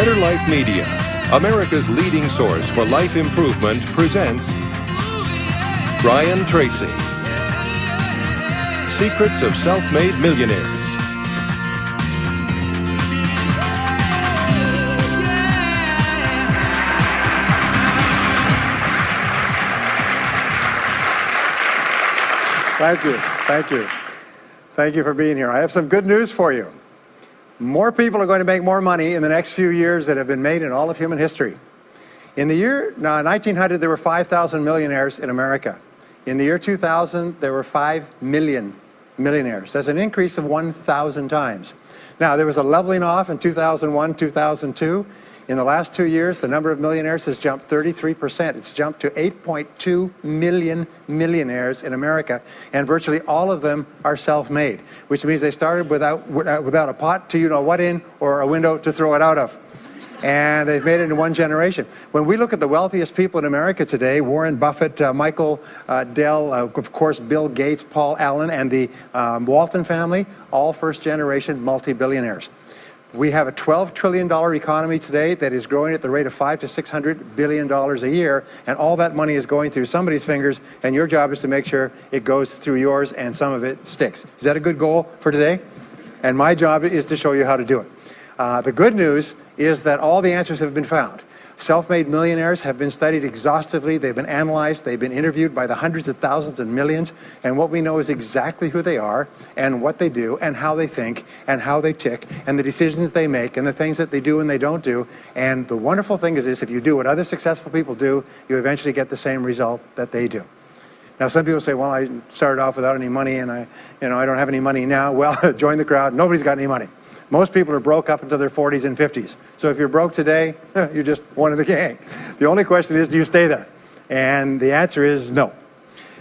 Better Life Media, America's leading source for life improvement, presents Brian Tracy. Secrets of Self-Made Millionaires. Thank you. Thank you. Thank you for being here. I have some good news for you. More people are going to make more money in the next few years than have been made in all of human history. In the year 1900, there were 5,000 millionaires in America. In the year 2000, there were 5 million millionaires. That's an increase of 1,000 times. Now, there was a leveling off in 2001, 2002. In the last 2 years, the number of millionaires has jumped 33%. It's jumped to 8.2 million millionaires in America, and virtually all of them are self-made, which means they started without a pot to you-know-what in or a window to throw it out of. And they've made it in one generation. When we look at the wealthiest people in America today, Warren Buffett, Michael Dell, of course, Bill Gates, Paul Allen, and the Walton family, all first-generation multi-billionaires. We have a $12 trillion economy today that is growing at the rate of $500 to $600 billion a year, and all that money is going through somebody's fingers, and your job is to make sure it goes through yours and some of it sticks. Is that a good goal for today? And my job is to show you how to do it. The good news is that all the answers have been found. Self-made millionaires have been studied exhaustively. They've been analyzed. They've been interviewed by the hundreds of thousands and millions. And what we know is exactly who they are and what they do and how they think and how they tick and the decisions they make and the things that they do and they don't do. And the wonderful thing is this: if you do what other successful people do, you eventually get the same result that they do. Now, some people say, well, I started off without any money and I don't have any money now. Well, join the crowd. Nobody's got any money. Most people are broke up until their 40s and 50s. So if you're broke today, you're just one of the gang. The only question is, do you stay there? And the answer is no.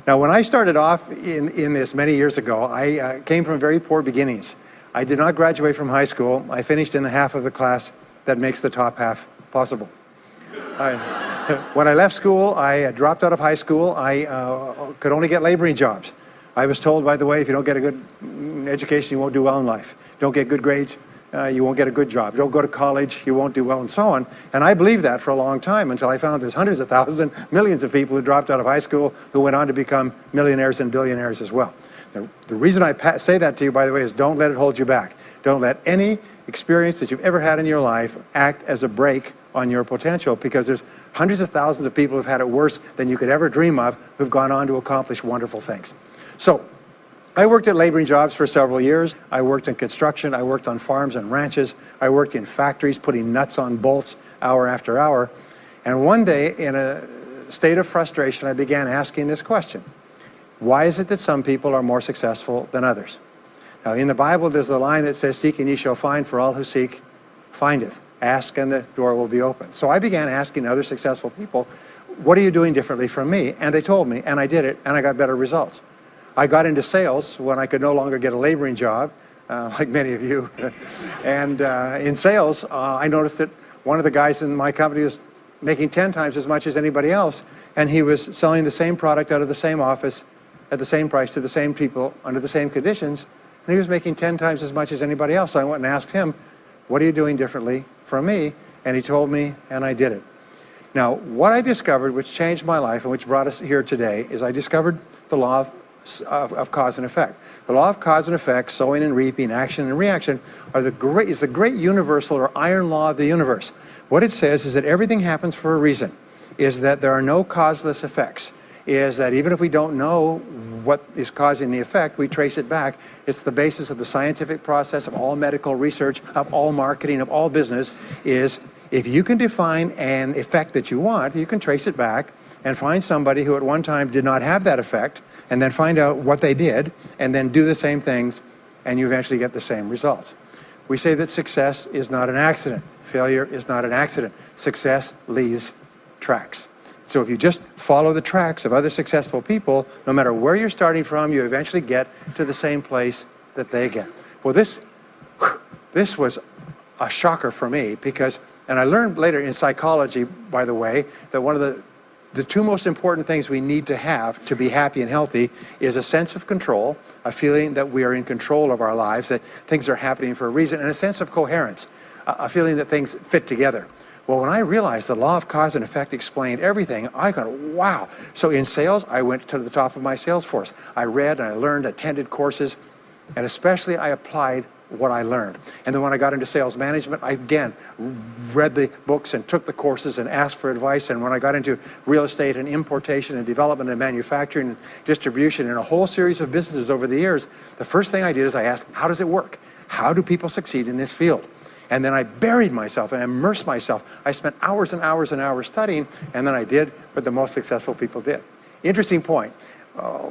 Now, when I started off in this many years ago, I came from very poor beginnings. I did not graduate from high school. I finished in the half of the class that makes the top half possible. When I left school, I dropped out of high school. I could only get laboring jobs. I was told, by the way, if you don't get a good education, you won't do well in life. Don't get good grades, you won't get a good job. Don't go to college, you won't do well, and so on. And I believed that for a long time until I found there's hundreds of thousands, millions of people who dropped out of high school who went on to become millionaires and billionaires as well. The reason I say that to you, by the way, is don't let it hold you back. Don't let any experience that you've ever had in your life act as a brake on your potential, because there's hundreds of thousands of people who've had it worse than you could ever dream of, who've gone on to accomplish wonderful things. So, I worked at laboring jobs for several years. I worked in construction. I worked on farms and ranches. I worked in factories putting nuts on bolts hour after hour. And one day, in a state of frustration, I began asking this question: why is it that some people are more successful than others? Now, in the Bible, there's the line that says, "Seek and ye shall find, for all who seek findeth. Ask and the door will be open." So I began asking other successful people, what are you doing differently from me? And they told me, and I did it, and I got better results. I got into sales when I could no longer get a laboring job, like many of you. And in sales, I noticed that one of the guys in my company was making 10 times as much as anybody else, and he was selling the same product out of the same office at the same price to the same people under the same conditions, and he was making 10 times as much as anybody else. So I went and asked him, what are you doing differently from me? And he told me, and I did it. Now, what I discovered, which changed my life and which brought us here today, is I discovered the law of cause and effect. The law of cause and effect, sowing and reaping, action and reaction, is the great universal or iron law of the universe. What it says is that everything happens for a reason, is that there are no causeless effects, is that even if we don't know what is causing the effect, we trace it back. It's the basis of the scientific process, of all medical research, of all marketing, of all business, is if you can define an effect that you want, you can trace it back and find somebody who at one time did not have that effect, and then find out what they did, and then do the same things, and you eventually get the same results. We say that success is not an accident. Failure is not an accident. Success leaves tracks. So if you just follow the tracks of other successful people, no matter where you're starting from, you eventually get to the same place that they get. Well, this was a shocker for me, because, and I learned later in psychology, by the way, that one of the two most important things we need to have to be happy and healthy is a sense of control, a feeling that we are in control of our lives, that things are happening for a reason, and a sense of coherence. a feeling that things fit together. Well, when I realized the law of cause and effect explained everything, I thought, wow. So in sales, I went to the top of my sales force. I read and I learned, attended courses, and especially I applied what I learned. And then when I got into sales management, I again read the books and took the courses and asked for advice. And when I got into real estate and importation and development and manufacturing and distribution and a whole series of businesses over the years, the first thing I did is I asked, how does it work? How do people succeed in this field? And then I buried myself and immersed myself. I spent hours and hours and hours studying, and then I did what the most successful people did. Interesting point.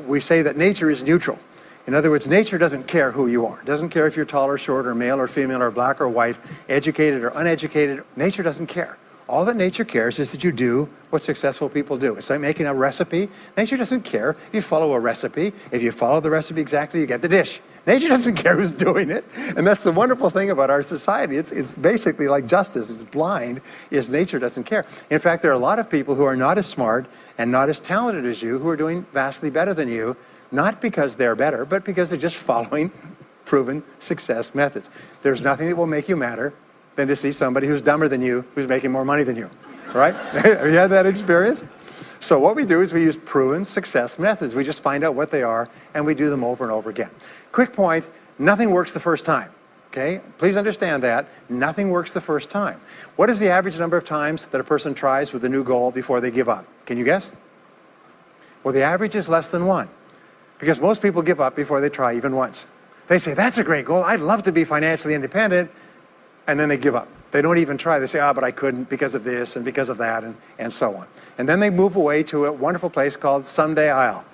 We say that nature is neutral. In other words, nature doesn't care who you are. It doesn't care if you're tall or short or male or female or black or white, educated or uneducated. Nature doesn't care. All that nature cares is that you do what successful people do. It's like making a recipe. Nature doesn't care if you follow a recipe. If you follow the recipe exactly, you get the dish. Nature doesn't care who's doing it. And that's the wonderful thing about our society. It's basically like justice. It's blind, is nature doesn't care. In fact, there are a lot of people who are not as smart and not as talented as you who are doing vastly better than you, not because they're better, but because they're just following proven success methods. There's nothing that will make you madder than to see somebody who's dumber than you, who's making more money than you, right? Have you had that experience? So what we do is we use proven success methods. We just find out what they are, and we do them over and over again. Quick point, nothing works the first time, okay? Please understand that. Nothing works the first time. What is the average number of times that a person tries with a new goal before they give up? Can you guess? Well, the average is less than 1, because most people give up before they try even once. They say, that's a great goal. I'd love to be financially independent, and then they give up. They don't even try. They say, but I couldn't because of this and because of that and so on. And then they move away to a wonderful place called Someday I'll.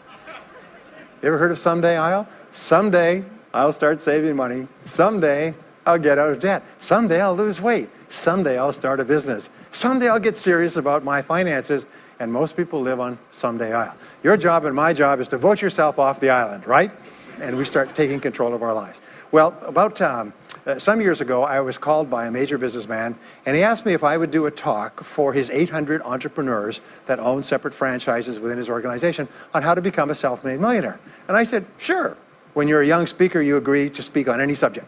You ever heard of Someday I'll? Someday I'll start saving money. Someday I'll get out of debt. Someday I'll lose weight. Someday I'll start a business. Someday I'll get serious about my finances. And most people live on Someday I'll. Your job and my job is to vote yourself off the island, right? And we start taking control of our lives. Well, about some years ago, I was called by a major businessman, and he asked me if I would do a talk for his 800 entrepreneurs that own separate franchises within his organization on how to become a self-made millionaire. And I said, sure. When you're a young speaker, you agree to speak on any subject.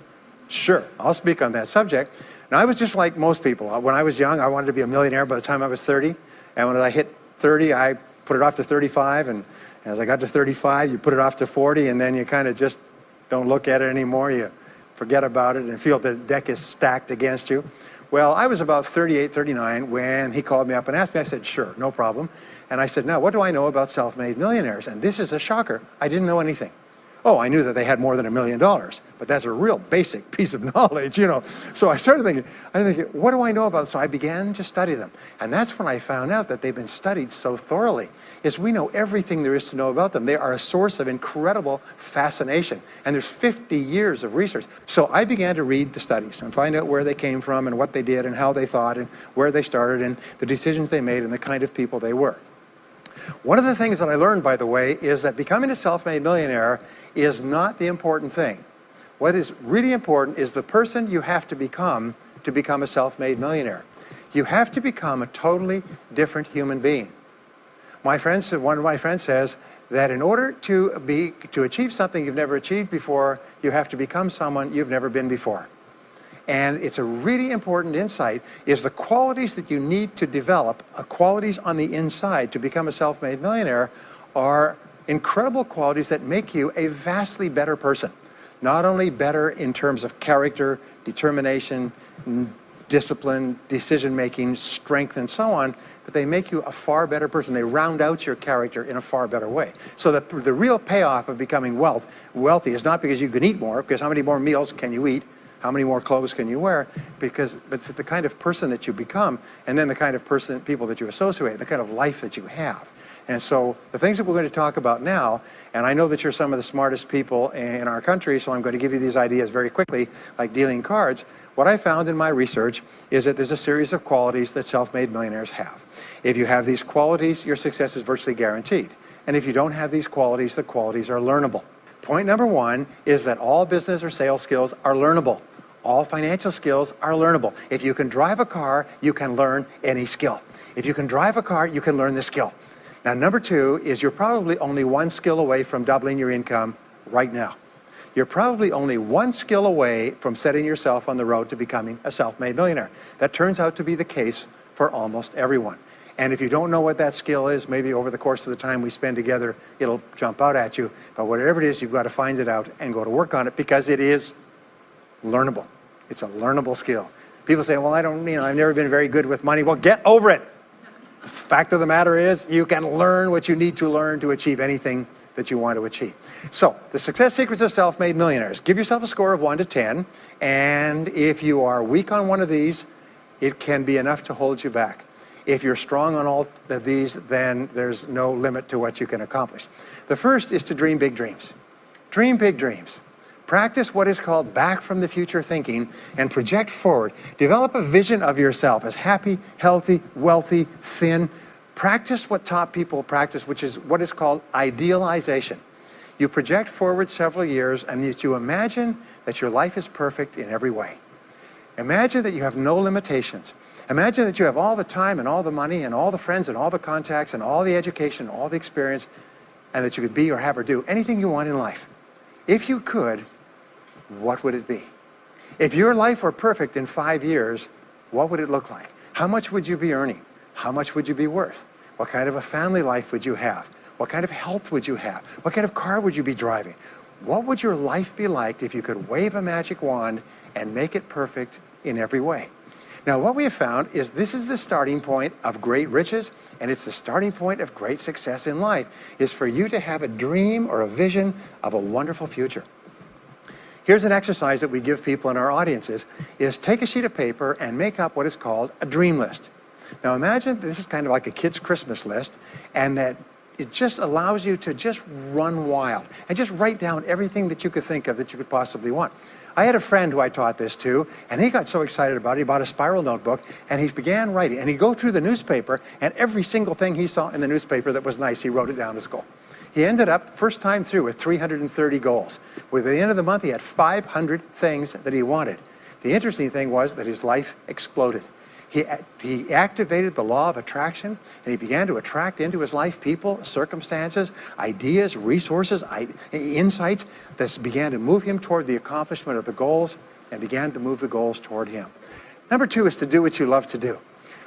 Sure, I'll speak on that subject. Now, I was just like most people. When I was young, I wanted to be a millionaire by the time I was 30. And when I hit 30, I put it off to 35. And as I got to 35, you put it off to 40, and then you kind of just don't look at it anymore. You forget about it and feel the deck is stacked against you. Well, I was about 38, 39 when he called me up and asked me. I said, sure, no problem. And I said, now, what do I know about self-made millionaires? And this is a shocker. I didn't know anything. Oh, I knew that they had more than $1 million, but that's a real basic piece of knowledge, you know. So I started thinking, what do I know about them? So I began to study them. And that's when I found out that they've been studied so thoroughly, is we know everything there is to know about them. They are a source of incredible fascination. And there's 50 years of research. So I began to read the studies and find out where they came from and what they did and how they thought and where they started and the decisions they made and the kind of people they were. One of the things that I learned, by the way, is that becoming a self-made millionaire is not the important thing. What is really important is the person you have to become a self-made millionaire. You have to become a totally different human being. One of my friends says that in order to achieve something you've never achieved before, you have to become someone you've never been before. And it's a really important insight, is the qualities that you need to develop, qualities on the inside to become a self-made millionaire, are incredible qualities that make you a vastly better person. Not only better in terms of character, determination, discipline, decision-making, strength, and so on, but they make you a far better person. They round out your character in a far better way. So the real payoff of becoming wealthy is not because you can eat more, because how many more meals can you eat? How many more clothes can you wear? But it's the kind of person that you become, and then the kind of people that you associate, the kind of life that you have. And so the things that we're going to talk about now, and I know that you're some of the smartest people in our country, so I'm going to give you these ideas very quickly, like dealing cards. What I found in my research is that there's a series of qualities that self-made millionaires have. If you have these qualities, your success is virtually guaranteed. And if you don't have these qualities, the qualities are learnable. Point number one is that all business or sales skills are learnable. All financial skills are learnable. If you can drive a car, you can learn any skill. If you can drive a car, you can learn the skill. Now, number two is you're probably only one skill away from doubling your income right now. you're probably only one skill away from setting yourself on the road to becoming a self-made millionaire. That turns out to be the case for almost everyone. And if you don't know what that skill is, maybe over the course of the time we spend together, it'll jump out at you. But whatever it is, you've got to find it out and go to work on it, because it is learnable. It's a learnable skill. People say, well, I've never been very good with money. Well, get over it. The fact of the matter is, you can learn what you need to learn to achieve anything that you want to achieve. So, the success secrets of self-made millionaires. Give yourself a score of 1 to 10, and if you are weak on one of these, it can be enough to hold you back. If you're strong on all of these, then there's no limit to what you can accomplish. The first is to dream big dreams. Dream big dreams. Practice what is called back from the future thinking and project forward. Develop a vision of yourself as happy, healthy, wealthy, thin. Practice what top people practice, which is what is called idealization. You project forward several years and that you imagine that your life is perfect in every way. Imagine that you have no limitations. Imagine that you have all the time and all the money and all the friends and all the contacts and all the education and all the experience, and that you could be or have or do anything you want in life. If you could, what would it be? If your life were perfect in 5 years, what would it look like? How much would you be earning? How much would you be worth? What kind of a family life would you have? What kind of health would you have? What kind of car would you be driving? What would your life be like if you could wave a magic wand and make it perfect in every way? Now, what we have found is this is the starting point of great riches, and it's the starting point of great success in life, is for you to have a dream or a vision of a wonderful future. Here's an exercise that we give people in our audiences, is take a sheet of paper and make up what is called a dream list. Now imagine this is kind of like a kid's Christmas list, and that it just allows you to just run wild and just write down everything that you could think of that you could possibly want. I had a friend who I taught this to, and he got so excited about it, he bought a spiral notebook, and he began writing. And he'd go through the newspaper, and every single thing he saw in the newspaper that was nice, he wrote it down as a goal. He ended up, first time through, with 330 goals. With the end of the month, he had 500 things that he wanted. The interesting thing was that his life exploded. He activated the law of attraction, and he began to attract into his life people, circumstances, ideas, resources, insights that began to move him toward the accomplishment of the goals and began to move the goals toward him. Number 2 is to do what you love to do.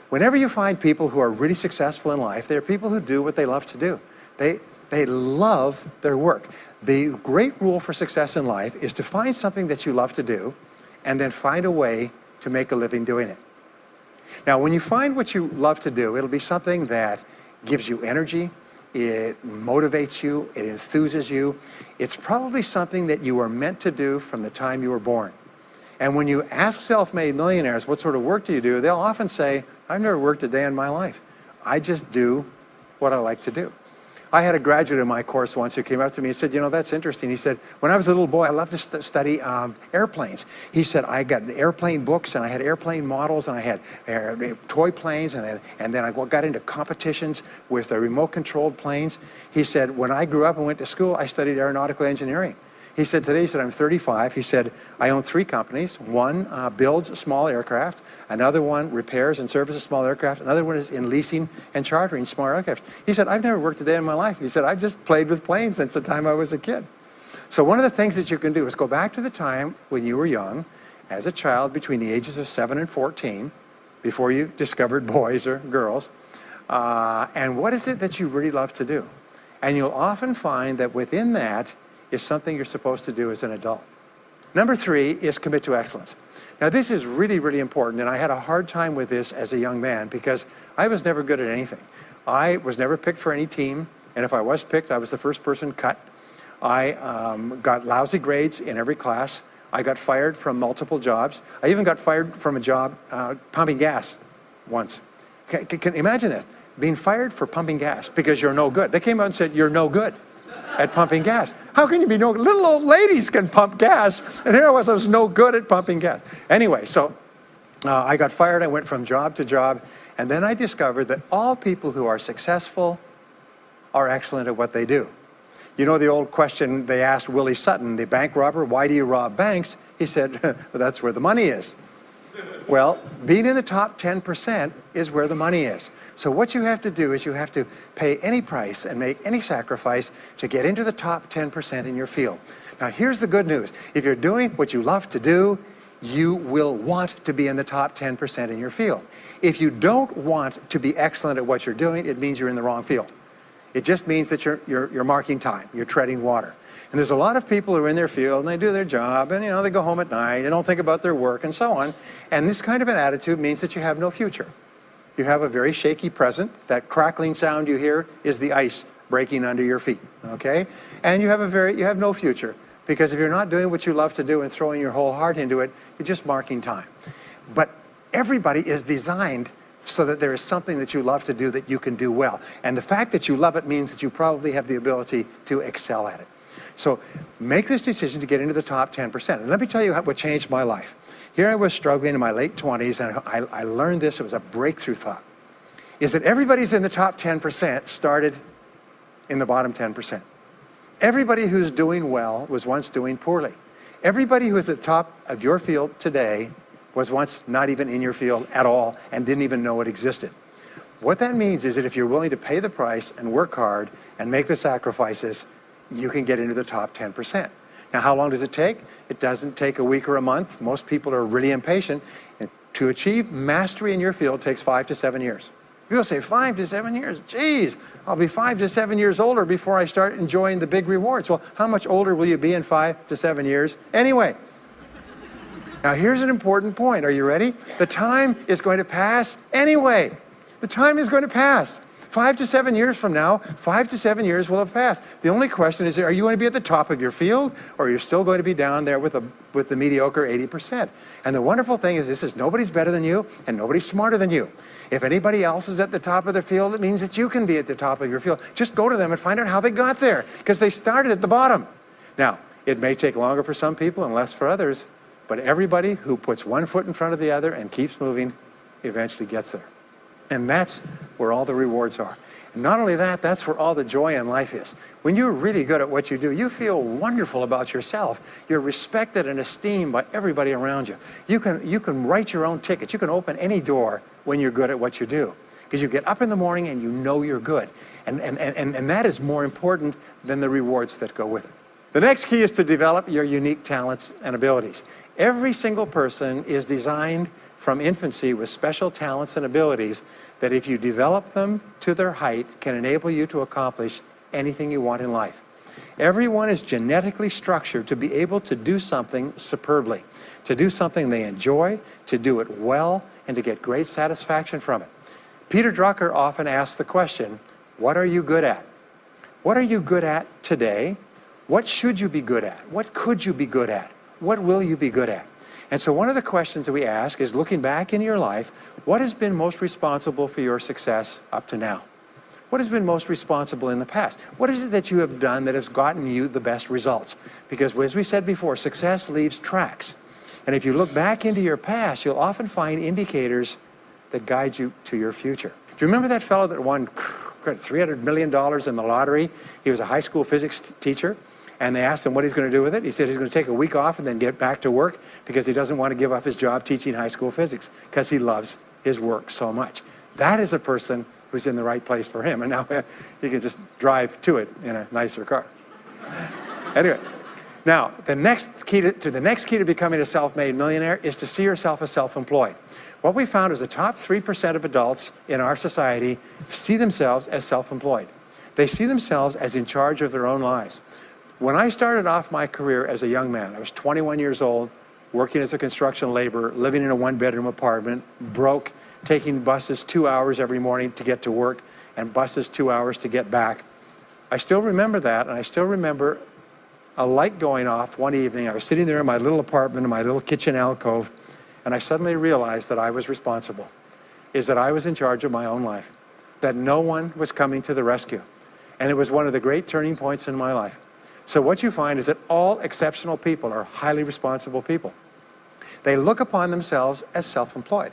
Whenever you find people who are really successful in life, they're people who do what they love to do. They love their work. The great rule for success in life is to find something that you love to do and then find a way to make a living doing it. Now, when you find what you love to do, it'll be something that gives you energy, it motivates you, it enthuses you. It's probably something that you were meant to do from the time you were born. And when you ask self-made millionaires, what sort of work do you do? They'll often say, I've never worked a day in my life. I just do what I like to do. I had a graduate in my course once who came up to me and said, you know, that's interesting. He said, when I was a little boy, I loved to study airplanes. He said, I got airplane books, and I had airplane models, and I had toy planes, and then I got into competitions with remote-controlled planes. He said, when I grew up and went to school, I studied aeronautical engineering. He said, today, he said, I'm 35. He said, I own 3 companies. One builds small aircraft. Another one repairs and services small aircraft. Another one is in leasing and chartering small aircraft. He said, I've never worked a day in my life. He said, I've just played with planes since the time I was a kid. So one of the things that you can do is go back to the time when you were young, as a child between the ages of 7 and 14, before you discovered boys or girls, and what is it that you really love to do? And you'll often find that within that is something you're supposed to do as an adult. Number 3 is commit to excellence. Now this is really, really important, and I had a hard time with this as a young man because I was never good at anything. I was never picked for any team, and if I was picked, I was the first person cut. I got lousy grades in every class. I got fired from multiple jobs. I even got fired from a job pumping gas once. Can you imagine that? Being fired for pumping gas because you're no good. They came out and said, you're no good at pumping gas. How can you be no good? Little old ladies can pump gas, and here I was no good at pumping gas. Anyway, so I got fired. I went from job to job, and then I discovered that all people who are successful are excellent at what they do. You know the old question they asked Willie Sutton, the bank robber, why do you rob banks? He said, well, that's where the money is. Well, being in the top 10% is where the money is. So what you have to do is you have to pay any price and make any sacrifice to get into the top 10% in your field. Now, here's the good news. If you're doing what you love to do, you will want to be in the top 10% in your field. If you don't want to be excellent at what you're doing, it means you're in the wrong field. It just means that you're marking time, you're treading water. And there's a lot of people who are in their field and they do their job and they go home at night and don't think about their work and so on. And this kind of an attitude means that you have no future. You have a very shaky present. That crackling sound you hear is the ice breaking under your feet, okay? And you have no future, because if you're not doing what you love to do and throwing your whole heart into it, you're just marking time. But everybody is designed so that there is something that you love to do that you can do well. And the fact that you love it means that you probably have the ability to excel at it. So make this decision to get into the top 10%. And let me tell you what changed my life. Here I was struggling in my late 20s, and I learned this. It was a breakthrough thought. Is that everybody's in the top 10% started in the bottom 10%. Everybody who's doing well was once doing poorly. Everybody who is at the top of your field today was once not even in your field at all and didn't even know it existed. What that means is that if you're willing to pay the price and work hard and make the sacrifices, you can get into the top 10%. Now, how long does it take? It doesn't take a week or a month. Most people are really impatient. And to achieve mastery in your field takes 5 to 7 years. People say 5 to 7 years. Geez, I'll be 5 to 7 years older before I start enjoying the big rewards. Well, how much older will you be in 5 to 7 years anyway? Now, here's an important point. Are you ready? The time is going to pass anyway. The time is going to pass. 5 to 7 years from now, 5 to 7 years will have passed. The only question is, are you going to be at the top of your field, or are you still going to be down there with the mediocre 80%? And the wonderful thing is this is nobody's better than you, and nobody's smarter than you. If anybody else is at the top of their field, it means that you can be at the top of your field. Just go to them and find out how they got there, because they started at the bottom. Now, it may take longer for some people and less for others, but everybody who puts one foot in front of the other and keeps moving eventually gets there. And that's where all the rewards are. And not only that, that's where all the joy in life is. When you're really good at what you do, you feel wonderful about yourself. You're respected and esteemed by everybody around you. You can write your own ticket. You can open any door when you're good at what you do. Because you get up in the morning and you know you're good. And that is more important than the rewards that go with it. The next key is to develop your unique talents and abilities. Every single person is designed from infancy with special talents and abilities that, if you develop them to their height, can enable you to accomplish anything you want in life. Everyone is genetically structured to be able to do something superbly, to do something they enjoy, to do it well, and to get great satisfaction from it. Peter Drucker often asks the question, what are you good at? What are you good at today? What should you be good at? What could you be good at? What will you be good at? And so one of the questions that we ask is, looking back in your life, what has been most responsible for your success up to now? What has been most responsible in the past? What is it that you have done that has gotten you the best results? Because as we said before, success leaves tracks. And if you look back into your past, you'll often find indicators that guide you to your future. Do you remember that fellow that won $300 million in the lottery? He was a high school physics teacher. And they asked him what he's going to do with it. He said he's going to take a week off and then get back to work, because he doesn't want to give up his job teaching high school physics, because he loves his work so much. That is a person who's in the right place for him. And now he can just drive to it in a nicer car. Anyway, now the next key to becoming a self-made millionaire is to see yourself as self-employed. What we found is the top 3% of adults in our society see themselves as self-employed. They see themselves as in charge of their own lives. When I started off my career as a young man, I was 21 years old, working as a construction laborer, living in a one-bedroom apartment, broke, taking buses 2 hours every morning to get to work, and buses 2 hours to get back. I still remember that, and I still remember a light going off one evening. I was sitting there in my little apartment, in my little kitchen alcove, and I suddenly realized that I was responsible, that I was in charge of my own life, that no one was coming to the rescue. And it was one of the great turning points in my life. So what you find is that all exceptional people are highly responsible people. They look upon themselves as self-employed.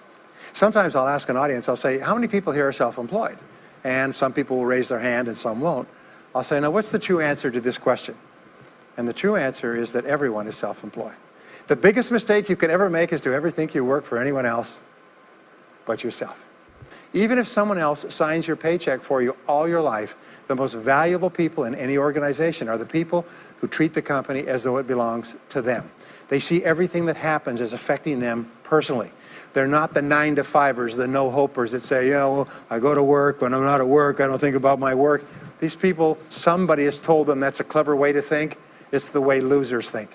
Sometimes I'll ask an audience, I'll say, how many people here are self-employed? And some people will raise their hand and some won't. I'll say, now what's the true answer to this question? And the true answer is that everyone is self-employed. The biggest mistake you could ever make is to ever think you work for anyone else but yourself. Even if someone else signs your paycheck for you all your life, The most valuable people in any organization are the people who treat the company as though it belongs to them. They see everything that happens as affecting them personally. They're not the 9-to-5ers, the no-hopers that say, yeah, well, I go to work. When I'm not at work, I don't think about my work. These people, somebody has told them that's a clever way to think. It's the way losers think.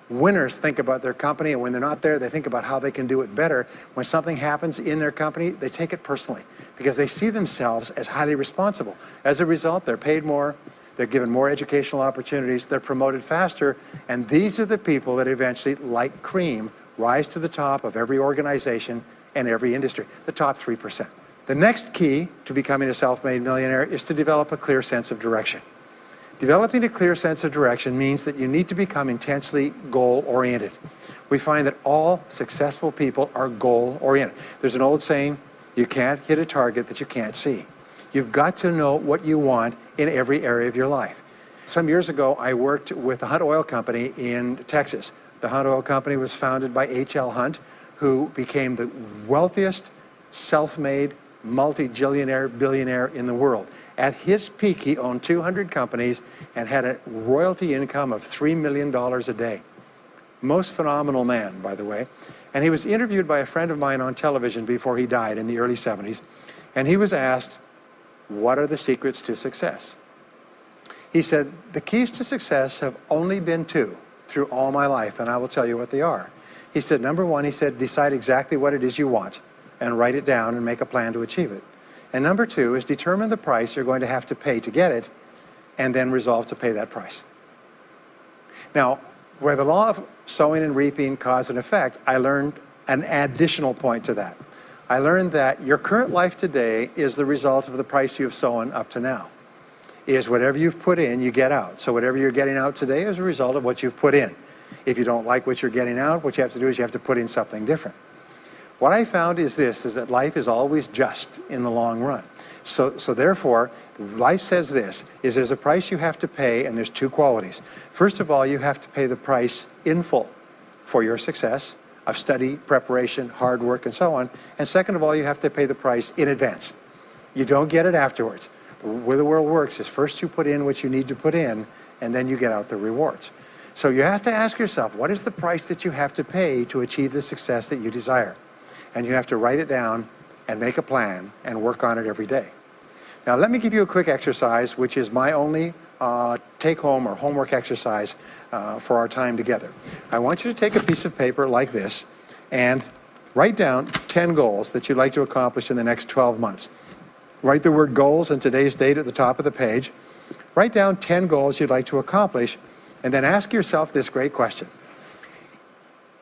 Winners think about their company, and when they're not there, they think about how they can do it better. When something happens in their company, they take it personally because they see themselves as highly responsible. As a result, they're paid more, they're given more educational opportunities, they're promoted faster, and these are the people that eventually, like cream, rise to the top of every organization and every industry, the top 3%. The next key to becoming a self-made millionaire is to develop a clear sense of direction. Developing a clear sense of direction means that you need to become intensely goal-oriented. We find that all successful people are goal-oriented. There's an old saying, you can't hit a target that you can't see. You've got to know what you want in every area of your life. Some years ago, I worked with the Hunt Oil Company in Texas. The Hunt Oil Company was founded by H.L. Hunt, who became the wealthiest, self-made, multi-jillionaire billionaire in the world. At his peak, he owned 200 companies and had a royalty income of $3 million a day. Most phenomenal man, by the way. And he was interviewed by a friend of mine on television before he died in the early 70s. And he was asked, what are the secrets to success? He said, the keys to success have only been two through all my life, and I will tell you what they are. He said, number one, he said, decide exactly what it is you want and write it down and make a plan to achieve it. And number two is determine the price you're going to have to pay to get it and then resolve to pay that price. Now, where the law of sowing and reaping cause and effect, I learned an additional point to that. I learned that your current life today is the result of the price you've sown up to now. Is whatever you've put in, you get out. So whatever you're getting out today is a result of what you've put in. If you don't like what you're getting out, what you have to do is you have to put in something different. What I found is this, is that life is always just in the long run. So therefore, life says this, is there's a price you have to pay, and there's two qualities. First of all, you have to pay the price in full for your success of study, preparation, hard work, and so on. And second of all, you have to pay the price in advance. You don't get it afterwards. The way the world works is first you put in what you need to put in, and then you get out the rewards. So you have to ask yourself, what is the price that you have to pay to achieve the success that you desire? And you have to write it down and make a plan and work on it every day. Now let me give you a quick exercise, which is my only take-home or homework exercise for our time together. I want you to take a piece of paper like this and write down 10 goals that you'd like to accomplish in the next 12 months. Write the word goals and today's date at the top of the page. Write down 10 goals you'd like to accomplish, and then ask yourself this great question.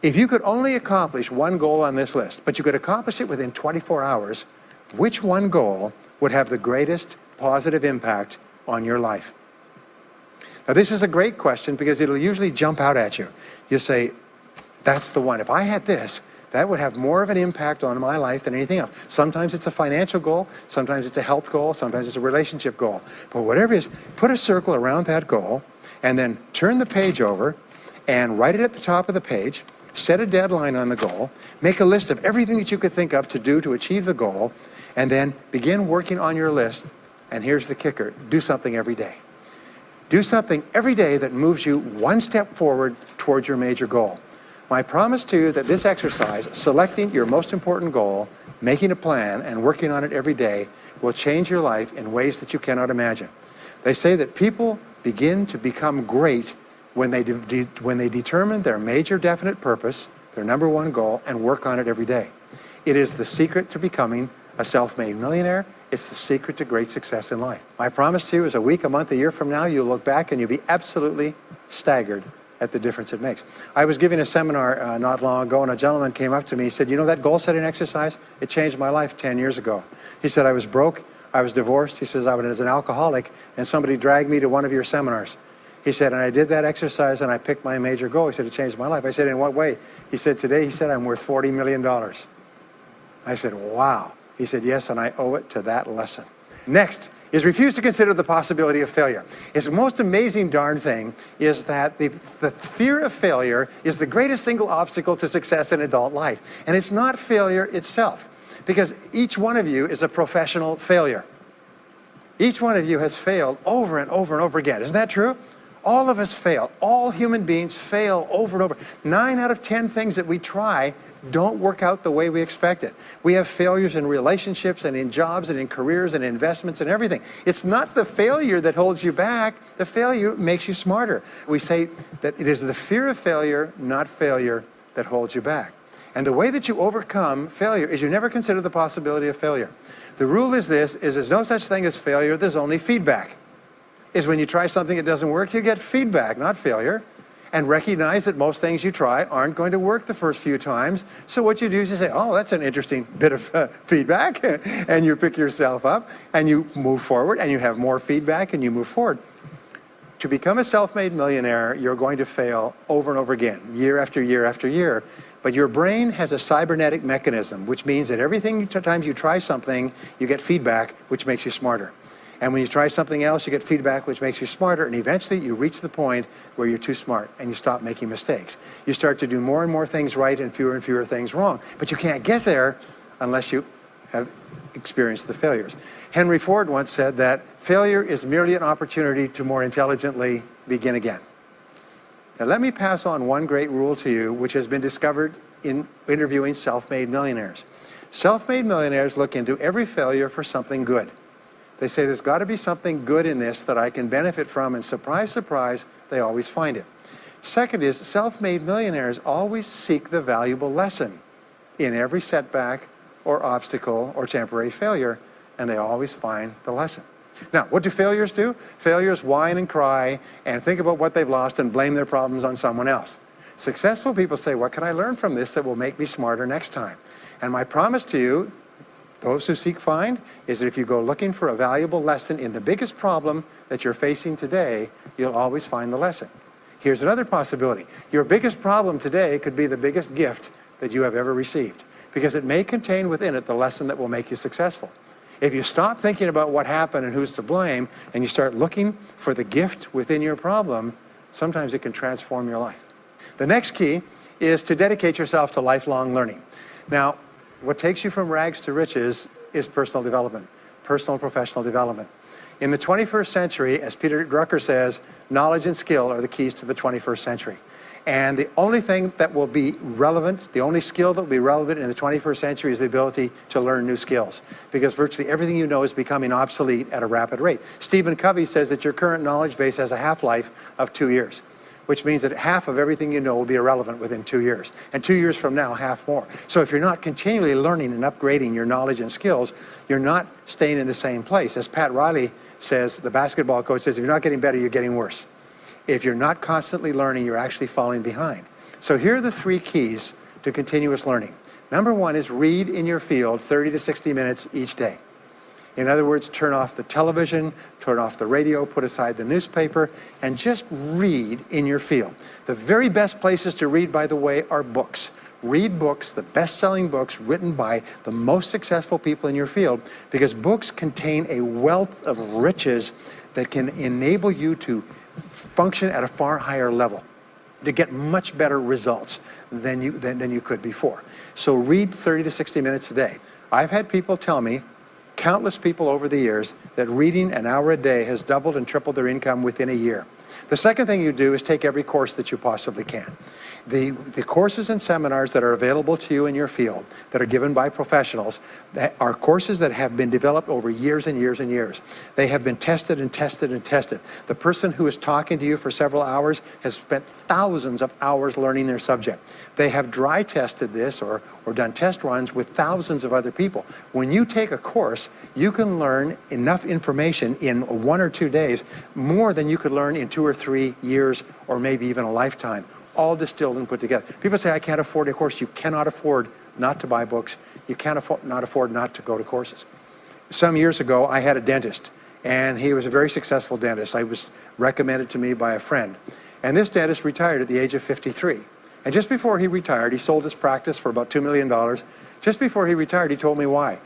If you could only accomplish one goal on this list, but you could accomplish it within 24 hours, which one goal would have the greatest positive impact on your life? Now this is a great question because it'll usually jump out at you. You say, that's the one. If I had this, that would have more of an impact on my life than anything else. Sometimes it's a financial goal, sometimes it's a health goal, sometimes it's a relationship goal. But whatever it is, put a circle around that goal and then turn the page over and write it at the top of the page, set a deadline on the goal, make a list of everything that you could think of to do to achieve the goal, and then begin working on your list. And here's the kicker, do something every day. Do something every day that moves you one step forward towards your major goal. My promise to you that this exercise, selecting your most important goal, making a plan, and working on it every day, will change your life in ways that you cannot imagine. They say that people begin to become great when they determine their major definite purpose, their number one goal, and work on it every day. It is the secret to becoming a self-made millionaire. It's the secret to great success in life. My promise to you is a week, a month, a year from now, you'll look back and you'll be absolutely staggered at the difference it makes. I was giving a seminar not long ago, and a gentleman came up to me. He said, you know that goal-setting exercise? It changed my life 10 years ago. He said, I was broke, I was divorced. He says, I was an alcoholic, and somebody dragged me to one of your seminars. He said, and I did that exercise, and I picked my major goal. He said, it changed my life. I said, in what way? He said, today, he said, I'm worth $40 million. I said, wow. He said, yes, and I owe it to that lesson. Next is refuse to consider the possibility of failure. It's the most amazing darn thing is that the fear of failure is the greatest single obstacle to success in adult life. And it's not failure itself, because each one of you is a professional failure. Each one of you has failed over and over and over again. Isn't that true? All of us fail. All human beings fail over and over. 9 out of 10 things that we try don't work out the way we expected. We have failures in relationships and in jobs and in careers and investments and everything. It's not the failure that holds you back. The failure makes you smarter. We say that it is the fear of failure, not failure, that holds you back. And the way that you overcome failure is you never consider the possibility of failure. The rule is this, is there's no such thing as failure, there's only feedback. Is when you try something that doesn't work, you get feedback, not failure. And recognize that most things you try aren't going to work the first few times. So what you do is you say, oh, that's an interesting bit of feedback. And you pick yourself up and you move forward and you have more feedback and you move forward. To become a self-made millionaire, you're going to fail over and over again, year after year after year. But your brain has a cybernetic mechanism, which means that every time you try something, you get feedback, which makes you smarter. And when you try something else, you get feedback, which makes you smarter. And eventually, you reach the point where you're too smart and you stop making mistakes. You start to do more and more things right and fewer things wrong. But you can't get there unless you have experienced the failures. Henry Ford once said that failure is merely an opportunity to more intelligently begin again. Now, let me pass on one great rule to you, which has been discovered in interviewing self-made millionaires. Self-made millionaires look into every failure for something good. They say, there's got to be something good in this that I can benefit from, and surprise, surprise, they always find it. Second is, self-made millionaires always seek the valuable lesson in every setback or obstacle or temporary failure, and they always find the lesson. Now, what do failures do? Failures whine and cry and think about what they've lost and blame their problems on someone else. Successful people say, what can I learn from this that will make me smarter next time? And my promise to you, those who seek find, is that if you go looking for a valuable lesson in the biggest problem that you're facing today, you'll always find the lesson. Here's another possibility. Your biggest problem today could be the biggest gift that you have ever received, because it may contain within it the lesson that will make you successful. If you stop thinking about what happened and who's to blame, and you start looking for the gift within your problem, sometimes it can transform your life. The next key is to dedicate yourself to lifelong learning. Now, what takes you from rags to riches is personal development, personal and professional development. In the 21st century, as Peter Drucker says, knowledge and skill are the keys to the 21st century. And the only thing that will be relevant, the only skill that will be relevant in the 21st century is the ability to learn new skills, because virtually everything you know is becoming obsolete at a rapid rate. Stephen Covey says that your current knowledge base has a half-life of 2 years, which means that half of everything you know will be irrelevant within 2 years. And 2 years from now, half more. So if you're not continually learning and upgrading your knowledge and skills, you're not staying in the same place. As Pat Riley says, the basketball coach says, if you're not getting better, you're getting worse. If you're not constantly learning, you're actually falling behind. So here are the 3 keys to continuous learning. Number 1 is read in your field 30 to 60 minutes each day. In other words, turn off the television, turn off the radio, put aside the newspaper, and just read in your field. The very best places to read, by the way, are books. Read books, the best-selling books written by the most successful people in your field, because books contain a wealth of riches that can enable you to function at a far higher level, to get much better results than you could before. So read 30 to 60 minutes a day. I've had people tell me, countless people over the years, that reading an hour a day has doubled and tripled their income within a year. The second thing you do is take every course that you possibly can. The courses and seminars that are available to you in your field that are given by professionals that are courses that have been developed over years and years and years. They have been tested and tested and tested. The person who is talking to you for several hours has spent thousands of hours learning their subject. They have dry tested this or done test runs with thousands of other people. When you take a course, you can learn enough information in 1 or 2 days, more than you could learn in 2 or 3 years or maybe even a lifetime, all distilled and put together. People say, I can't afford a course. You cannot afford not to buy books. You can't afford not to go to courses. Some years ago, I had a dentist, and he was a very successful dentist. I was recommended to me by a friend. And this dentist retired at the age of 53. And just before he retired, he sold his practice for about $2 million. Just before he retired, he told me why.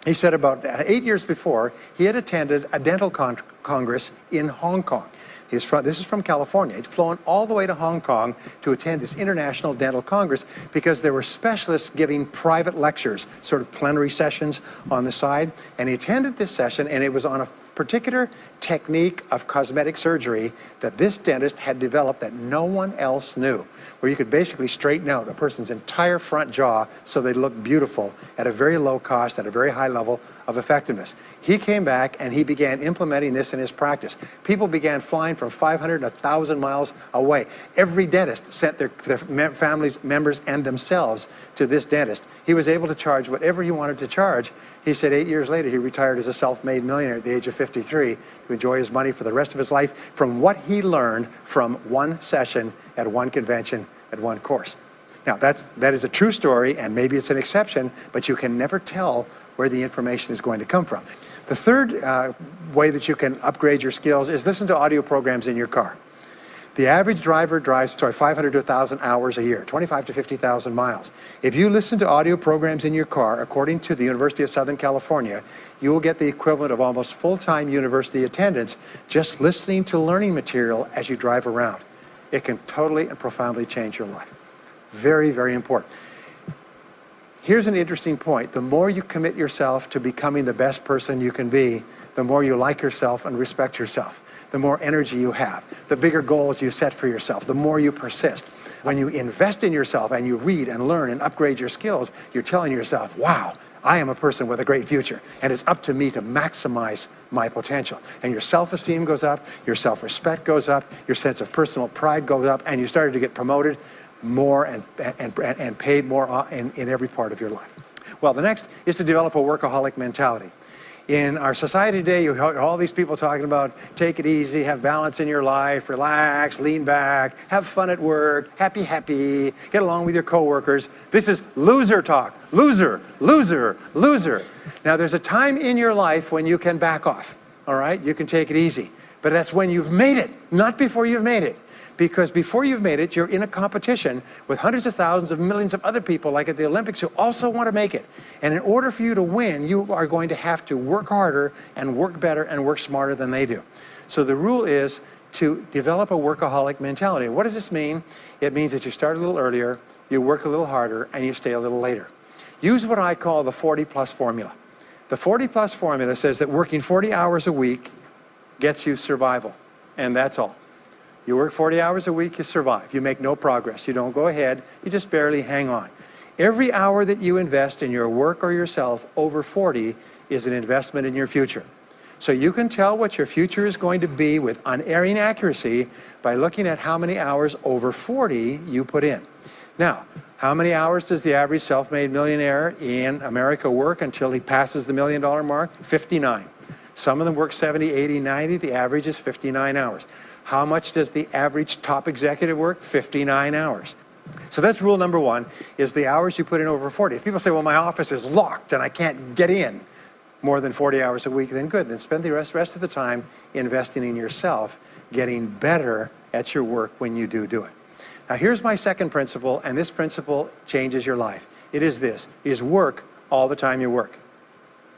He said about 8 years before, he had attended a dental congress in Hong Kong. This is from California. He'd flown all the way to Hong Kong to attend this international dental congress because there were specialists giving private lectures, sort of plenary sessions on the side. And he attended this session, and it was on a particular technique of cosmetic surgery that this dentist had developed that no one else knew, where you could basically straighten out a person's entire front jaw so they look beautiful at a very low cost, at a very high level of effectiveness. He came back and he began implementing this in his practice. People began flying from 500 and 1,000 miles away. Every dentist sent their families, members, and themselves to this dentist. He was able to charge whatever he wanted to charge. He said 8 years later, he retired as a self-made millionaire at the age of 53 to enjoy his money for the rest of his life from what he learned from one session at one convention at one course. Now, that is a true story, and maybe it's an exception, but you can never tell where the information is going to come from. The third way that you can upgrade your skills is listen to audio programs in your car. The average driver drives 500 to 1,000 hours a year, 25 to 50,000 miles. If you listen to audio programs in your car, according to the University of Southern California, you will get the equivalent of almost full-time university attendance just listening to learning material as you drive around. It can totally and profoundly change your life. Very, very important. Here's an interesting point. The more you commit yourself to becoming the best person you can be, the more you like yourself and respect yourself. The more energy you have, the bigger goals you set for yourself, the more you persist. When you invest in yourself and you read and learn and upgrade your skills, you're telling yourself, wow, I am a person with a great future, and it's up to me to maximize my potential. And your self-esteem goes up, your self-respect goes up, your sense of personal pride goes up, and you started to get promoted more and paid more in every part of your life. Well, the next is to develop a workaholic mentality. In our society today, you hear all these people talking about take it easy, have balance in your life, relax, lean back, have fun at work, happy, get along with your coworkers. This is loser talk. Loser, loser, loser. Now, there's a time in your life when you can back off, all right? You can take it easy. But that's when you've made it, not before you've made it. Because before you've made it, you're in a competition with hundreds of thousands of millions of other people, like at the Olympics, who also want to make it. And in order for you to win, you are going to have to work harder and work better and work smarter than they do. So the rule is to develop a workaholic mentality. What does this mean? It means that you start a little earlier, you work a little harder, and you stay a little later. Use what I call the 40-plus formula. The 40-plus formula says that working 40 hours a week gets you survival, and that's all. You work 40 hours a week, you survive. You make no progress. You don't go ahead. You just barely hang on. Every hour that you invest in your work or yourself over 40 is an investment in your future. So you can tell what your future is going to be with unerring accuracy by looking at how many hours over 40 you put in. Now, how many hours does the average self-made millionaire in America work until he passes the $1 million mark? 59. Some of them work 70, 80, 90. The average is 59 hours. How much does the average top executive work? 59 hours. So that's rule number one, is the hours you put in over 40. If people say, well, my office is locked and I can't get in more than 40 hours a week, then good. Then spend the rest of the time investing in yourself, getting better at your work when you do it. Now, here's my second principle, and this principle changes your life. It is this, is work all the time you work.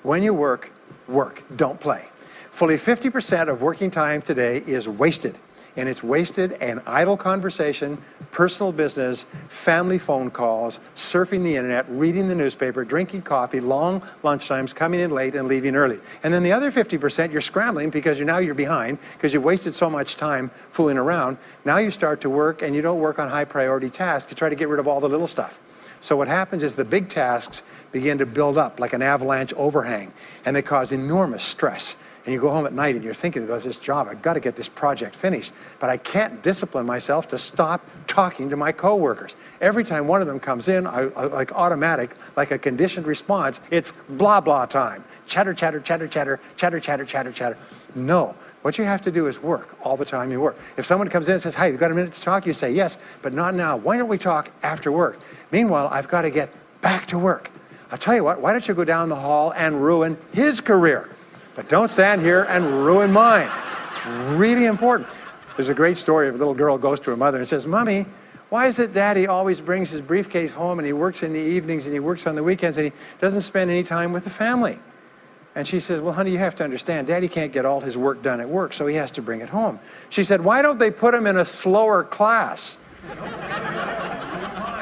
When you work, work, don't play. Fully 50% of working time today is wasted. And it's wasted in idle conversation, personal business, family phone calls, surfing the internet, reading the newspaper, drinking coffee, long lunchtimes, coming in late and leaving early. And then the other 50%, you're scrambling because now you're behind because you wasted so much time fooling around. Now you start to work and you don't work on high priority tasks. You try to get rid of all the little stuff. So what happens is the big tasks begin to build up like an avalanche overhang, and they cause enormous stress. And you go home at night and you're thinking about this job, I've got to get this project finished, but I can't discipline myself to stop talking to my coworkers. Every time one of them comes in, like automatic, like a conditioned response, it's blah, blah time. Chatter, chatter, chatter, chatter, chatter, chatter, chatter, chatter. No, what you have to do is work all the time you work. If someone comes in and says, hey, you've got a minute to talk, you say, yes, but not now. Why don't we talk after work? Meanwhile, I've got to get back to work. I'll tell you what, why don't you go down the hall and ruin his career? But don't stand here and ruin mine. It's really important. There's a great story of a little girl goes to her mother and says, Mommy, why is it Daddy always brings his briefcase home and he works in the evenings and he works on the weekends and he doesn't spend any time with the family? And she says, well, honey, you have to understand, Daddy can't get all his work done at work, so he has to bring it home. She said, why don't they put him in a slower class?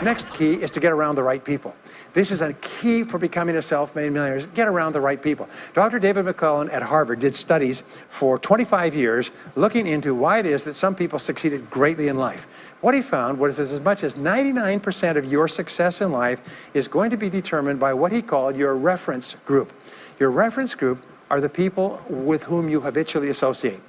Next key is to get around the right people. This is a key for becoming a self-made millionaire, is get around the right people. Dr. David McClellan at Harvard did studies for 25 years looking into why it is that some people succeeded greatly in life. What he found was as much as 99% of your success in life is going to be determined by what he called your reference group. Your reference group are the people with whom you habitually associate.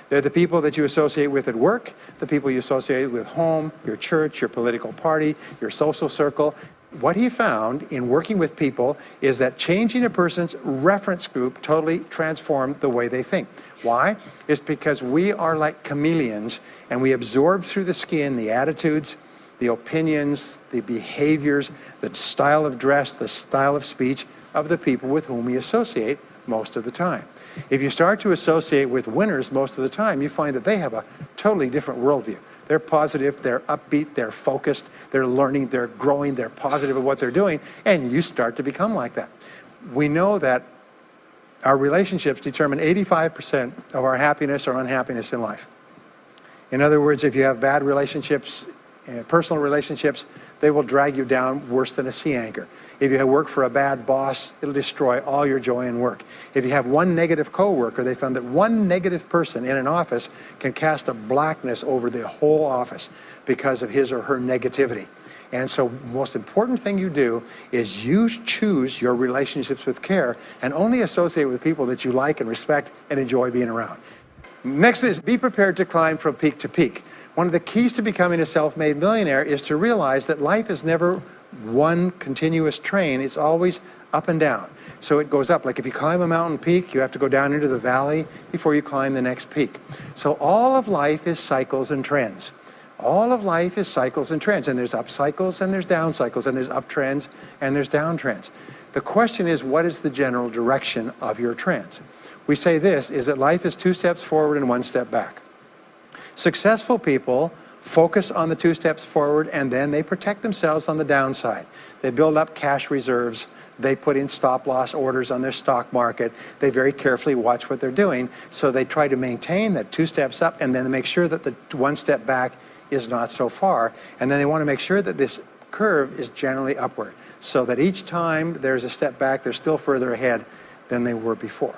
They're the people that you associate with at work, the people you associate with home, your church, your political party, your social circle. What he found in working with people is that changing a person's reference group totally transformed the way they think. Why? It's because we are like chameleons, and we absorb through the skin the attitudes, the opinions, the behaviors, the style of dress, the style of speech of the people with whom we associate most of the time. If you start to associate with winners most of the time, you find that they have a totally different worldview. They're positive, they're upbeat, they're focused, they're learning, they're growing, they're positive at what they're doing, and you start to become like that. We know that our relationships determine 85% of our happiness or unhappiness in life. In other words, if you have bad relationships, personal relationships, they will drag you down worse than a sea anchor. If you work for a bad boss, it'll destroy all your joy in work. If you have one negative coworker, they found that one negative person in an office can cast a blackness over the whole office because of his or her negativity. And so the most important thing you do is you choose your relationships with care and only associate with people that you like and respect and enjoy being around. Next is be prepared to climb from peak to peak. One of the keys to becoming a self-made millionaire is to realize that life is never one continuous train. It's always up and down. So it goes up. Like if you climb a mountain peak, you have to go down into the valley before you climb the next peak. So all of life is cycles and trends. All of life is cycles and trends. And there's up cycles and there's down cycles and there's up trends and there's down trends. The question is, what is the general direction of your trends? We say this, is that life is 2 steps forward and 1 step back. Successful people focus on the 2 steps forward, and then they protect themselves on the downside. They build up cash reserves. They put in stop-loss orders on their stock market. They very carefully watch what they're doing, so they try to maintain that 2 steps up, and then they make sure that the 1 step back is not so far. And then they want to make sure that this curve is generally upward, so that each time there's a step back, they're still further ahead than they were before.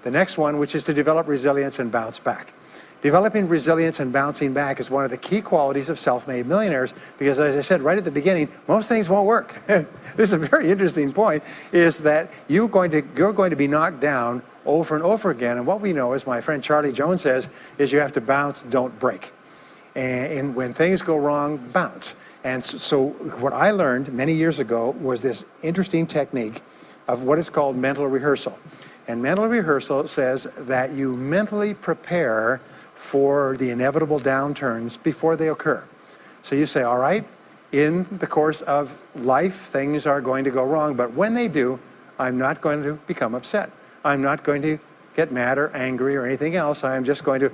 The next one, which is to develop resilience and bounce back. Developing resilience and bouncing back is one of the key qualities of self-made millionaires, because as I said right at the beginning, most things won't work. This is a very interesting point, is that you're going to be knocked down over and over again. And what we know, as my friend Charlie Jones says, is you have to bounce, don't break. And when things go wrong, bounce. And so what I learned many years ago was this interesting technique of what is called mental rehearsal. And mental rehearsal says that you mentally prepare for the inevitable downturns before they occur. So you say, all right, in the course of life, things are going to go wrong, but when they do, I'm not going to become upset. I'm not going to get mad or angry or anything else. I'm just going to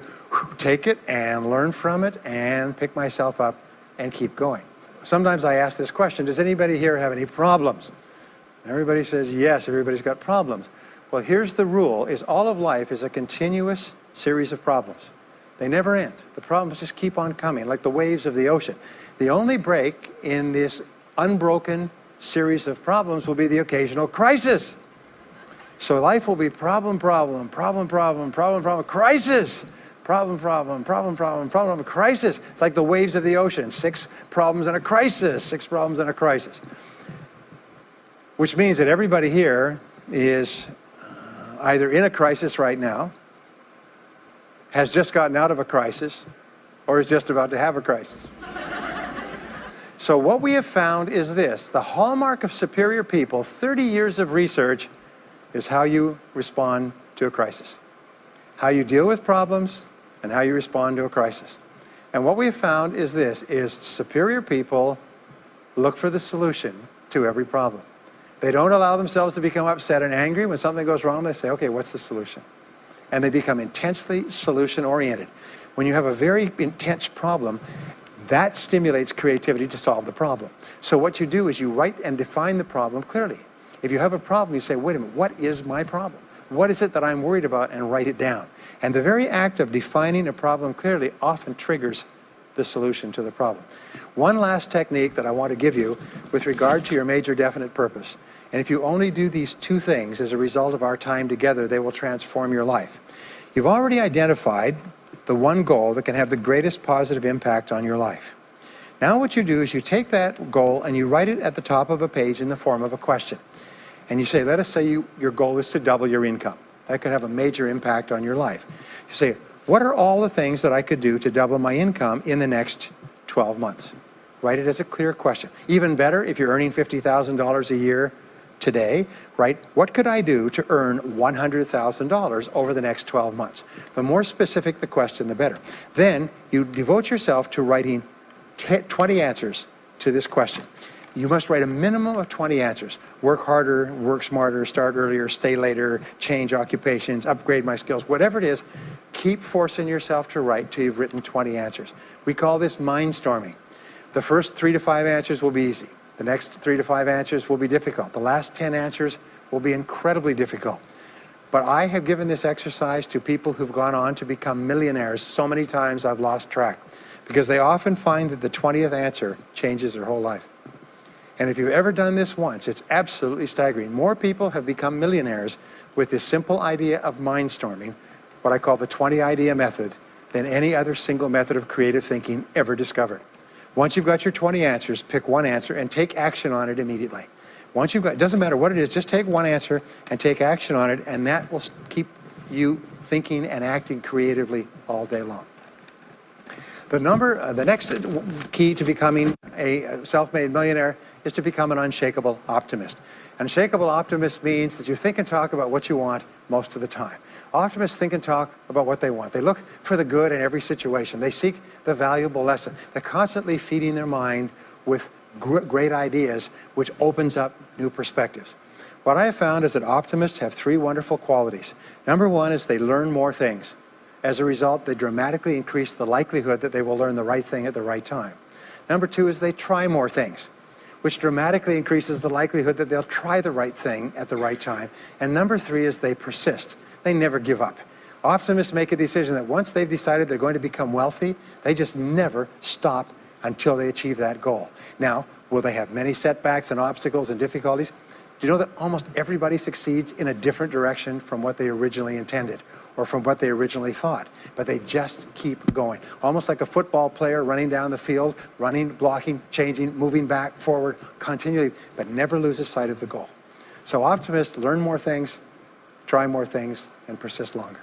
take it and learn from it and pick myself up and keep going. Sometimes I ask this question, does anybody here have any problems? Everybody says yes, everybody's got problems. Well, here's the rule, is all of life is a continuous series of problems. They never end. The problems just keep on coming, like the waves of the ocean. The only break in this unbroken series of problems will be the occasional crisis. So life will be problem, problem, problem, problem, problem, problem, crisis. Problem, problem, problem, problem, problem, crisis. It's like the waves of the ocean. 6 problems and a crisis. 6 problems and a crisis. Which means that everybody here is either in a crisis right now, has just gotten out of a crisis, or is just about to have a crisis. So what we have found is this: the hallmark of superior people, 30 years of research, is how you respond to a crisis. How you deal with problems and how you respond to a crisis. And what we have found is this, is superior people look for the solution to every problem. They don't allow themselves to become upset and angry. When something goes wrong, they say, okay, what's the solution? And they become intensely solution-oriented. When you have a very intense problem, that stimulates creativity to solve the problem. So what you do is you write and define the problem clearly. If you have a problem, you say, wait a minute, what is my problem? What is it that I'm worried about? And write it down. And the very act of defining a problem clearly often triggers the solution to the problem. One last technique that I want to give you with regard to your major definite purpose. And if you only do these two things as a result of our time together, they will transform your life. You've already identified the one goal that can have the greatest positive impact on your life. Now what you do is you take that goal and you write it at the top of a page in the form of a question. And you say, let us say your goal is to double your income. That could have a major impact on your life. You say, what are all the things that I could do to double my income in the next 12 months? Write it as a clear question. Even better, if you're earning $50,000 a year today, write, what could I do to earn $100,000 over the next 12 months? The more specific the question, the better. Then you devote yourself to writing 20 answers to this question. You must write a minimum of 20 answers. Work harder, work smarter, start earlier, stay later, change occupations, upgrade my skills, whatever it is, keep forcing yourself to write till you've written 20 answers. We call this mindstorming. The first 3 to 5 answers will be easy. The next 3 to 5 answers will be difficult. The last 10 answers will be incredibly difficult. But I have given this exercise to people who've gone on to become millionaires so many times I've lost track, because they often find that the 20th answer changes their whole life. And if you've ever done this once, it's absolutely staggering. More people have become millionaires with this simple idea of mindstorming, what I call the 20 idea method, than any other single method of creative thinking ever discovered. Once you've got your 20 answers, pick one answer and take action on it immediately. Once you've got, it doesn't matter what it is, just take one answer and take action on it, and that will keep you thinking and acting creatively all day long. The next key to becoming a self-made millionaire is to become an unshakable optimist. An unshakable optimist means that you think and talk about what you want most of the time. Optimists think and talk about what they want. They look for the good in every situation. They seek the valuable lesson. They're constantly feeding their mind with great ideas, which opens up new perspectives. What I have found is that optimists have 3 wonderful qualities. Number 1 is they learn more things. As a result, they dramatically increase the likelihood that they will learn the right thing at the right time. Number 2 is they try more things, which dramatically increases the likelihood that they'll try the right thing at the right time. And number 3 is they persist. They never give up. Optimists make a decision that once they've decided they're going to become wealthy, they just never stop until they achieve that goal. Now, will they have many setbacks and obstacles and difficulties? Do you know that almost everybody succeeds in a different direction from what they originally intended or from what they originally thought? But they just keep going. Almost like a football player running down the field, running, blocking, changing, moving back, forward, continually, but never loses sight of the goal. So optimists learn more things, try more things, and persist longer.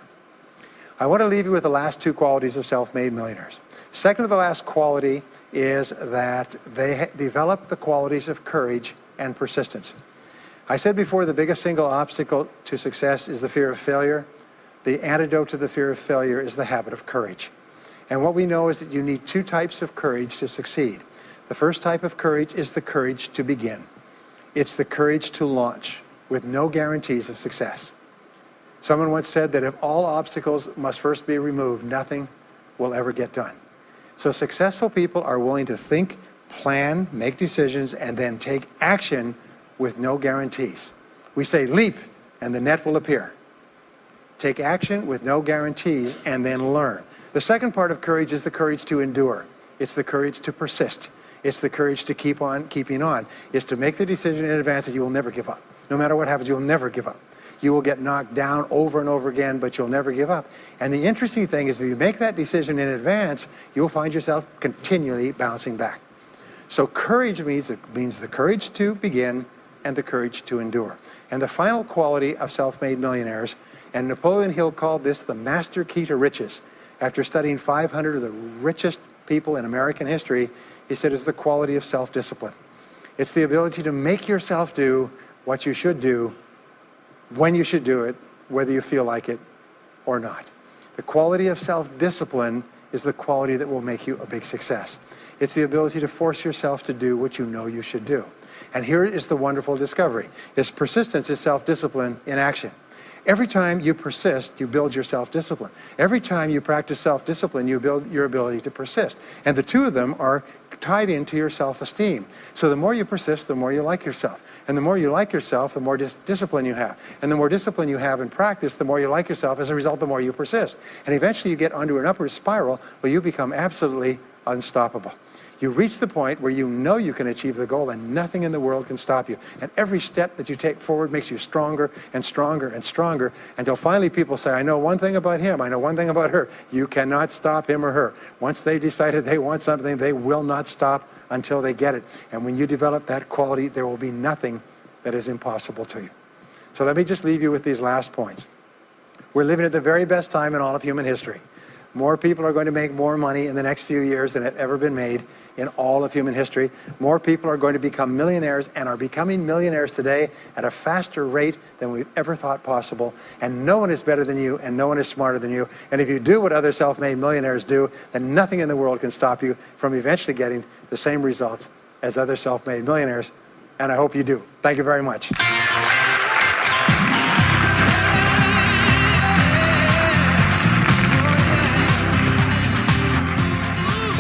I want to leave you with the last 2 qualities of self-made millionaires. Second to the last quality is that they develop the qualities of courage and persistence. I said before, the biggest single obstacle to success is the fear of failure. The antidote to the fear of failure is the habit of courage. And what we know is that you need 2 types of courage to succeed. The first type of courage is the courage to begin. It's the courage to launch with no guarantees of success. Someone once said that if all obstacles must first be removed, nothing will ever get done. So successful people are willing to think, plan, make decisions, and then take action with no guarantees. We say leap and the net will appear. Take action with no guarantees and then learn. The second part of courage is the courage to endure. It's the courage to persist. It's the courage to keep on keeping on. It's to make the decision in advance that you will never give up. No matter what happens, you will never give up. You will get knocked down over and over again, but you'll never give up. And the interesting thing is if you make that decision in advance, you'll find yourself continually bouncing back. So courage means the courage to begin and the courage to endure. And the final quality of self-made millionaires, and Napoleon Hill called this the master key to riches. After studying 500 of the richest people in American history, he said it's the quality of self-discipline. It's the ability to make yourself do what you should do, when you should do it, whether you feel like it or not. The quality of self-discipline is the quality that will make you a big success. It's the ability to force yourself to do what you know you should do. And here is the wonderful discovery. Is persistence is self-discipline in action. Every time you persist, you build your self-discipline. Every time you practice self-discipline, you build your ability to persist. And the 2 of them are tied into your self-esteem. So the more you persist, the more you like yourself. And the more you like yourself, the more discipline you have. And the more discipline you have in practice, the more you like yourself. As a result, the more you persist. And eventually you get onto an upward spiral where you become absolutely unstoppable. You reach the point where you know you can achieve the goal and nothing in the world can stop you. And every step that you take forward makes you stronger and stronger and stronger until finally people say, I know one thing about him, I know one thing about her. You cannot stop him or her. Once they decided they want something, they will not stop until they get it. And when you develop that quality, there will be nothing that is impossible to you. So let me just leave you with these last points. We're living at the very best time in all of human history. More people are going to make more money in the next few years than have ever been made in all of human history. More people are going to become millionaires and are becoming millionaires today at a faster rate than we've ever thought possible. And no one is better than you and no one is smarter than you. And if you do what other self-made millionaires do, then nothing in the world can stop you from eventually getting the same results as other self-made millionaires. And I hope you do. Thank you very much.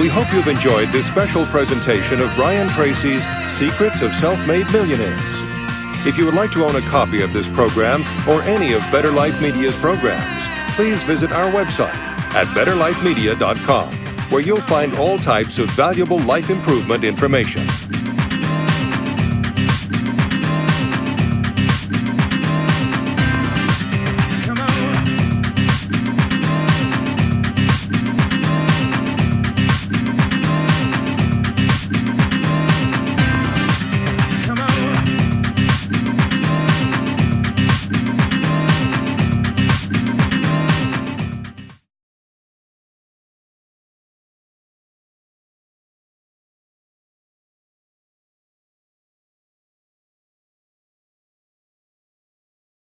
We hope you've enjoyed this special presentation of Brian Tracy's Secrets of Self-Made Millionaires. If you would like to own a copy of this program or any of Better Life Media's programs, please visit our website at betterlifemedia.com, where you'll find all types of valuable life improvement information.